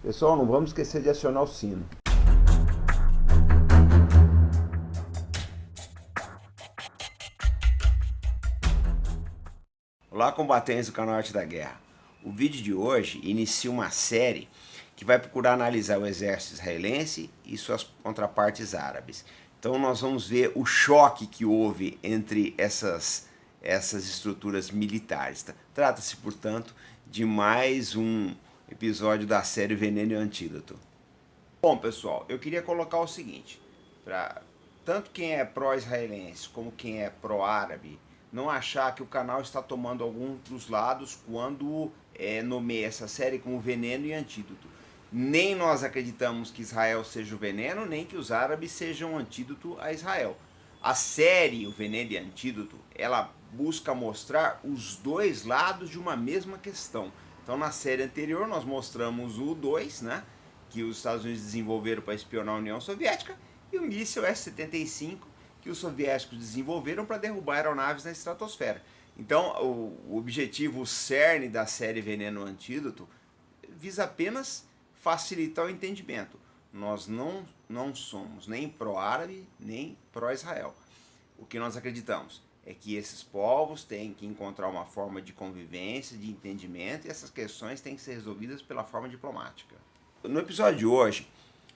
Pessoal, não vamos esquecer de acionar o sino. Olá, combatentes do canal Arte da Guerra. O vídeo de hoje inicia uma série que vai procurar analisar o exército israelense e suas contrapartes árabes. Então nós vamos ver o choque que houve entre essas estruturas militares. Trata-se, portanto, de mais um episódio da série Veneno e Antídoto. Bom, pessoal, eu queria colocar o seguinte, para tanto quem é pró-israelense como quem é pró-árabe, não achar que o canal está tomando algum dos lados quando nomeia essa série como Veneno e Antídoto. Nem nós acreditamos que Israel seja o veneno, nem que os árabes sejam o antídoto a Israel. A série, o Veneno e Antídoto, ela busca mostrar os dois lados de uma mesma questão. Então, na série anterior, nós mostramos o U-2, né, que os Estados Unidos desenvolveram para espionar a União Soviética, e o míssil S-75, que os soviéticos desenvolveram para derrubar aeronaves na estratosfera. Então, o objetivo, o cerne da série Veneno e Antídoto, visa apenas facilitar o entendimento. Nós não somos nem pró-árabe, nem pró-Israel. O que nós acreditamos é que esses povos têm que encontrar uma forma de convivência, de entendimento, e essas questões têm que ser resolvidas pela forma diplomática. No episódio de hoje,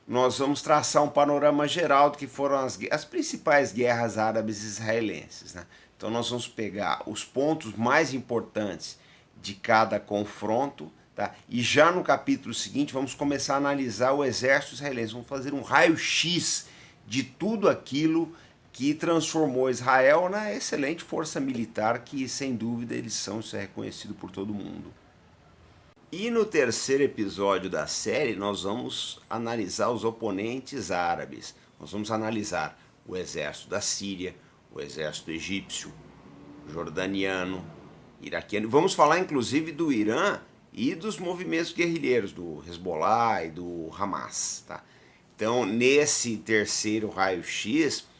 nós vamos traçar um panorama geral do que foram as principais guerras árabes e israelenses, né? Então nós vamos pegar os pontos mais importantes de cada confronto, tá? E já no capítulo seguinte vamos começar a analisar o exército israelense, vamos fazer um raio-x de tudo aquilo que transformou Israel na excelente força militar que, sem dúvida, eles são, isso é reconhecido por todo mundo. E no terceiro episódio da série, nós vamos analisar os oponentes árabes. Nós vamos analisar o exército da Síria, o exército egípcio, jordaniano, iraquiano. Vamos falar, inclusive, do Irã e dos movimentos guerrilheiros, do Hezbollah e do Hamas. Tá? Então, nesse terceiro raio-x,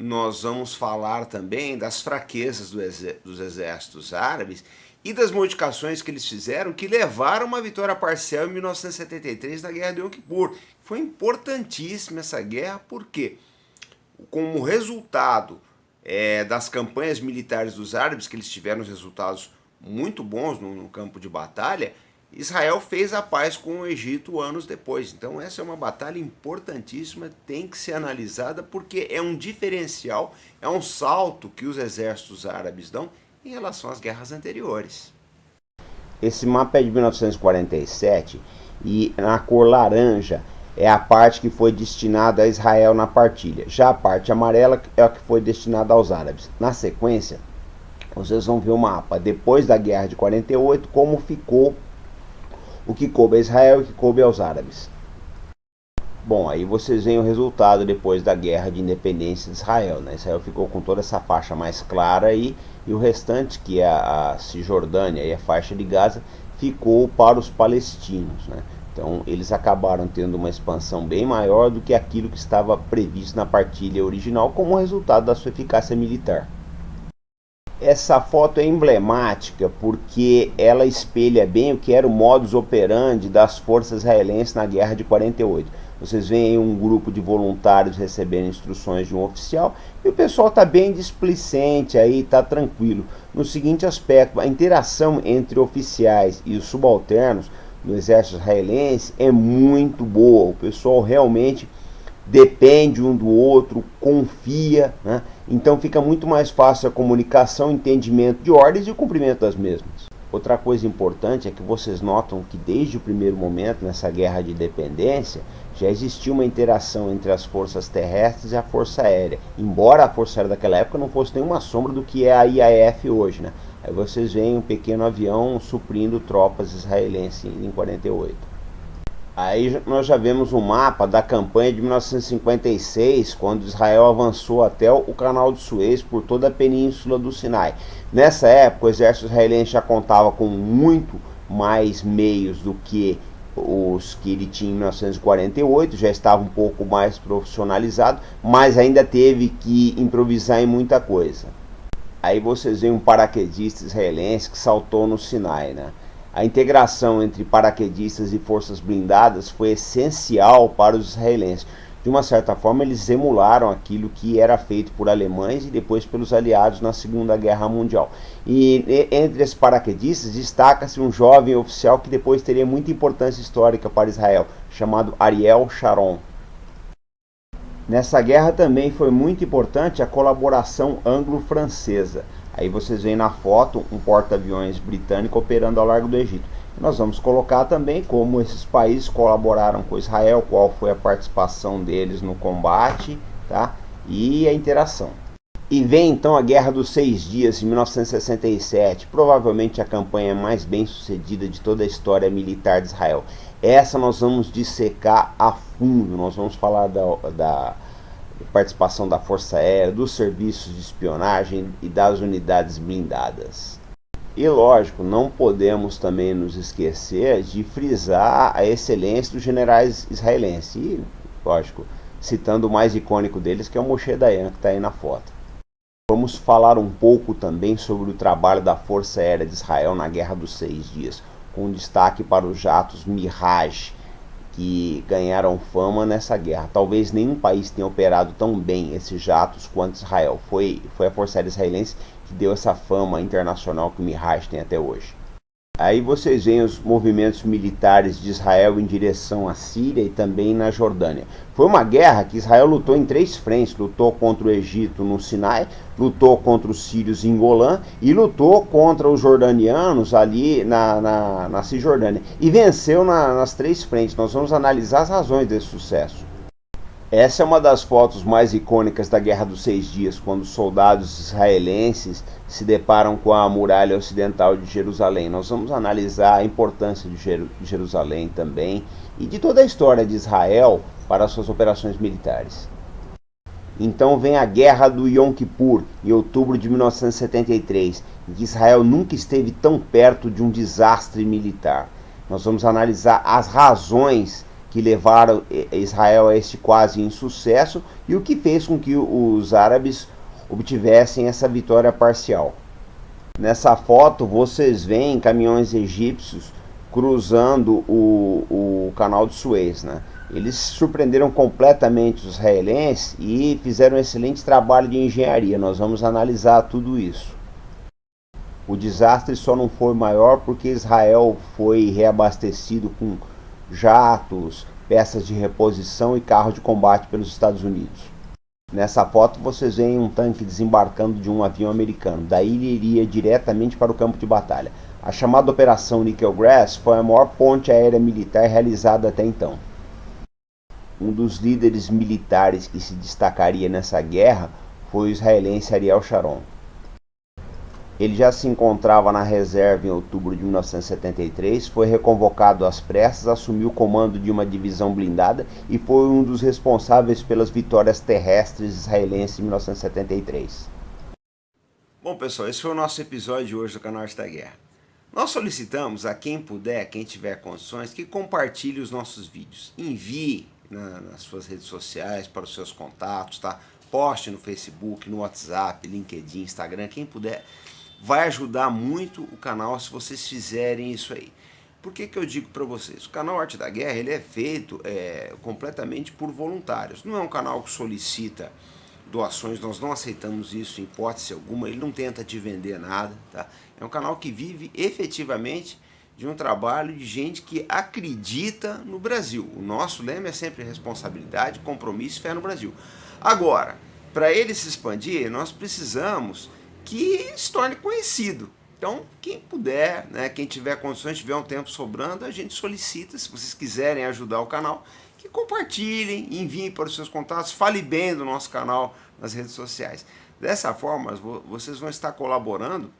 nós vamos falar também das fraquezas dos exércitos árabes e das modificações que eles fizeram que levaram a uma vitória parcial em 1973 na Guerra de Yom Kippur. Foi importantíssima essa guerra porque, como resultado das campanhas militares dos árabes, que eles tiveram resultados muito bons no campo de batalha, Israel fez a paz com o Egito anos depois. Então essa é uma batalha importantíssima, tem que ser analisada porque é um diferencial, é um salto que os exércitos árabes dão em relação às guerras anteriores. Esse mapa é de 1947 e na cor laranja é a parte que foi destinada a Israel na partilha. Já a parte amarela é a que foi destinada aos árabes. Na sequência, vocês vão ver o mapa depois da guerra de 48, como ficou o que coube a Israel e o que coube aos árabes. Bom, aí vocês veem o resultado depois da guerra de independência de Israel, né? Israel ficou com toda essa faixa mais clara aí, e o restante, que é a Cisjordânia e a faixa de Gaza, ficou para os palestinos, né? Então eles acabaram tendo uma expansão bem maior do que aquilo que estava previsto na partilha original como resultado da sua eficácia militar. Essa foto é emblemática porque ela espelha bem o que era o modus operandi das forças israelenses na guerra de 48. Vocês veem aí um grupo de voluntários recebendo instruções de um oficial e o pessoal está bem displicente aí, está tranquilo. No seguinte aspecto, a interação entre oficiais e os subalternos no exército israelense é muito boa. O pessoal realmente depende um do outro, confia, né? Então fica muito mais fácil a comunicação, o entendimento de ordens e o cumprimento das mesmas. Outra coisa importante é que vocês notam que desde o primeiro momento, nessa guerra de independência, já existia uma interação entre as forças terrestres e a força aérea, embora a força aérea daquela época não fosse nenhuma sombra do que é a IAF hoje, né? Aí vocês veem um pequeno avião suprindo tropas israelenses em 48. Aí nós já vemos um mapa da campanha de 1956, quando Israel avançou até o canal de Suez por toda a península do Sinai. Nessa época, o exército israelense já contava com muito mais meios do que os que ele tinha em 1948, já estava um pouco mais profissionalizado, mas ainda teve que improvisar em muita coisa. Aí vocês veem um paraquedista israelense que saltou no Sinai, né? A integração entre paraquedistas e forças blindadas foi essencial para os israelenses. De uma certa forma, eles emularam aquilo que era feito por alemães e depois pelos aliados na Segunda Guerra Mundial. E entre esses paraquedistas destaca-se um jovem oficial que depois teria muita importância histórica para Israel, chamado Ariel Sharon. Nessa guerra também foi muito importante a colaboração anglo-francesa. Aí vocês veem na foto um porta-aviões britânico operando ao largo do Egito. E nós vamos colocar também como esses países colaboraram com Israel, qual foi a participação deles no combate, tá? E a interação. E vem então a Guerra dos 6 Dias, em 1967, provavelmente a campanha mais bem sucedida de toda a história militar de Israel. Essa nós vamos dissecar a fundo, nós vamos falar da participação da Força Aérea, dos serviços de espionagem e das unidades blindadas. E lógico, não podemos também nos esquecer de frisar a excelência dos generais israelenses. E, lógico, citando o mais icônico deles, que é o Moshe Dayan, que está aí na foto. Vamos falar um pouco também sobre o trabalho da Força Aérea de Israel na Guerra dos 6 Dias, com destaque para os jatos Mirage, que ganharam fama nessa guerra. Talvez nenhum país tenha operado tão bem esses jatos quanto Israel. Foi a Força Aérea Israelense que deu essa fama internacional que o Mirage tem até hoje. Aí vocês veem os movimentos militares de Israel em direção à Síria e também na Jordânia. Foi uma guerra que Israel lutou em 3 frentes. Lutou contra o Egito no Sinai, lutou contra os sírios em Golã e lutou contra os jordanianos ali na Cisjordânia. E venceu nas 3 frentes. Nós vamos analisar as razões desse sucesso. Essa é uma das fotos mais icônicas da Guerra dos 6 Dias, quando os soldados israelenses se deparam com a muralha ocidental de Jerusalém. Nós vamos analisar a importância de Jerusalém também e de toda a história de Israel para suas operações militares. Então vem a Guerra do Yom Kippur, em outubro de 1973, em que Israel nunca esteve tão perto de um desastre militar. Nós vamos analisar as razões que levaram Israel a este quase insucesso e o que fez com que os árabes obtivessem essa vitória parcial. Nessa foto vocês veem caminhões egípcios cruzando o canal de Suez, né? Eles surpreenderam completamente os israelenses e fizeram um excelente trabalho de engenharia. Nós vamos analisar tudo isso. O desastre só não foi maior porque Israel foi reabastecido com jatos, peças de reposição e carros de combate pelos Estados Unidos. Nessa foto vocês veem um tanque desembarcando de um avião americano. Daí ele iria diretamente para o campo de batalha. A chamada Operação Nickel Grass foi a maior ponte aérea militar realizada até então. Um dos líderes militares que se destacaria nessa guerra foi o israelense Ariel Sharon. Ele já se encontrava na reserva em outubro de 1973, foi reconvocado às pressas, assumiu o comando de uma divisão blindada e foi um dos responsáveis pelas vitórias terrestres israelenses em 1973. Bom, pessoal, esse foi o nosso episódio de hoje do canal Arte da Guerra. Nós solicitamos a quem puder, quem tiver condições, que compartilhe os nossos vídeos. Envie nas suas redes sociais, para os seus contatos, tá? Poste no Facebook, no WhatsApp, LinkedIn, Instagram, quem puder. Vai ajudar muito o canal se vocês fizerem isso aí. Por que eu digo para vocês? O canal Arte da Guerra ele é feito completamente por voluntários. Não é um canal que solicita doações, nós não aceitamos isso em hipótese alguma, ele não tenta te vender nada. Tá? É um canal que vive efetivamente de um trabalho de gente que acredita no Brasil. O nosso lema é sempre responsabilidade, compromisso e fé no Brasil. Agora, para ele se expandir, nós precisamos que se torne conhecido. Então, quem puder, né, quem tiver condições, tiver um tempo sobrando, a gente solicita, se vocês quiserem ajudar o canal, que compartilhem, enviem para os seus contatos, fale bem do nosso canal nas redes sociais. Dessa forma, vocês vão estar colaborando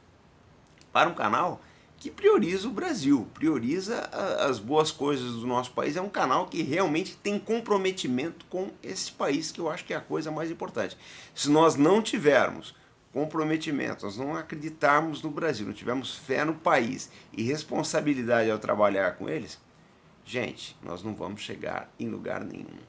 para um canal que prioriza o Brasil, prioriza as boas coisas do nosso país. É um canal que realmente tem comprometimento com esse país, que eu acho que é a coisa mais importante. Se nós não tivermos comprometimento, nós não acreditarmos no Brasil, não tivermos fé no país e responsabilidade ao trabalhar com eles, gente, nós não vamos chegar em lugar nenhum.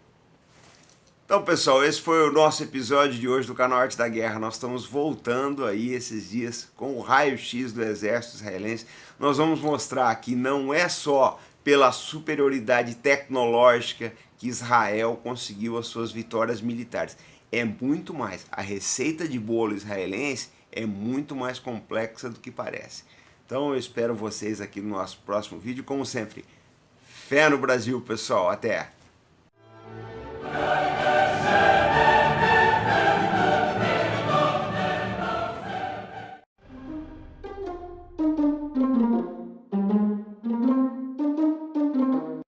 Então, pessoal, esse foi o nosso episódio de hoje do canal Arte da Guerra. Nós estamos voltando aí esses dias com o raio-x do exército israelense. Nós vamos mostrar que não é só pela superioridade tecnológica que Israel conseguiu as suas vitórias militares. É muito mais. A receita de bolo israelense é muito mais complexa do que parece. Então eu espero vocês aqui no nosso próximo vídeo. Como sempre, fé no Brasil, pessoal. Até!